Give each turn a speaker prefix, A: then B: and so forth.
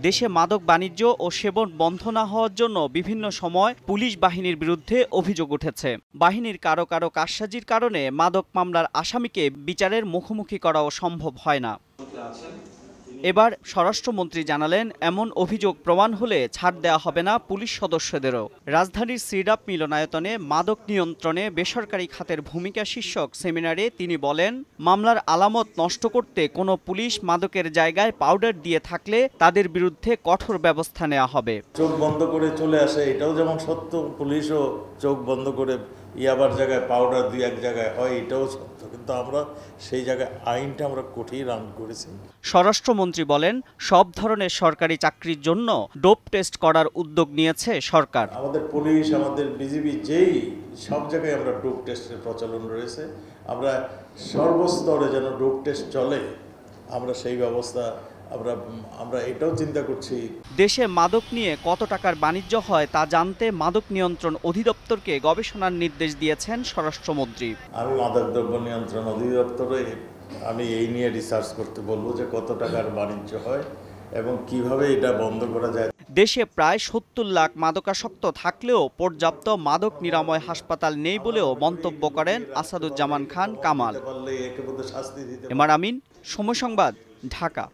A: দেশে মাদক বাণিজ্য ও সেবন বন্ধ না হওয়ার জন্য বিভিন্ন সময় পুলিশ বাহিনীর বিরুদ্ধে অভিযোগ উঠেছে। বাহিনীর কারো কারো কারসাজির কারণে মাদক মামলার আসামিকে বিচারের মুখোমুখি করাও সম্ভব হয় না। এবার স্বরাষ্ট্রমন্ত্রী জানালেন, এমন অভিযোগ প্রমাণ হলে ছাড় দেওয়া হবে না পুলিশ সদস্যদেরও। রাজধানীর সিডাপ মিলনায়তনে মাদক নিয়ন্ত্রণে বেসরকারি খাতের ভূমিকা শীর্ষক সেমিনারে তিনি বলেন, মামলার আলামত নষ্ট করতে কোনো পুলিশ মাদকের জায়গায় পাউডার দিয়ে থাকলে তাদের বিরুদ্ধে কঠোর ব্যবস্থা নেওয়া হবে।
B: চোখ বন্ধ করে চলে আসে, এটাও যেমন সত্য। পুলিশও চোখ বন্ধ করে ইয়াবার জায়গায় পাউডার দিয়ে এক জায়গায় হয়, এটাও সত্য। কিন্তু আমরা সেই জায়গায় আইনটা আমরা কঠিন আইন করেছি।
A: স্বরাষ্ট্রমন্ত্রী বলেন, সব ধরনের সরকারি চাকরির জন্য ডোপ টেস্ট করার উদ্যোগ নিয়েছে সরকার।
B: আমাদের পুলিশ, আমাদের বিজিবি, যেই সব জায়গায় আমরা ডোপ টেস্টের প্রচলন রয়েছে। আমরা সর্বস্তরে যেন ডোপ টেস্ট চলে, আমরা সেই ব্যবস্থা আমরা এটাও চিন্তা করছি।
A: দেশে মাদক নিয়ে কত টাকার বাণিজ্য হয় তা জানতে মাদক নিয়ন্ত্রণ অধিদপ্তরকে গবেষণার নির্দেশ দিয়েছেন স্বরাষ্ট্রমন্ত্রী।
B: আমি মাদকদ্রব্য নিয়ন্ত্রণ অধিদপ্তরে আমি এই নিয়ে রিসার্চ করতে বলবো যে কত টাকার বাণিজ্য হয় এবং কিভাবে এটা বন্ধ করা যায়।
A: দেশে প্রায় ৭০ লাখ মাদকাসক্ত থাকলেও পর্যাপ্ত মাদক নিরাময় হাসপাতাল নেই বলেও মন্তব্য করেন আসাদুজ্জামান খান কামাল। এমআর আমিন, সময় সংবাদ, ঢাকা।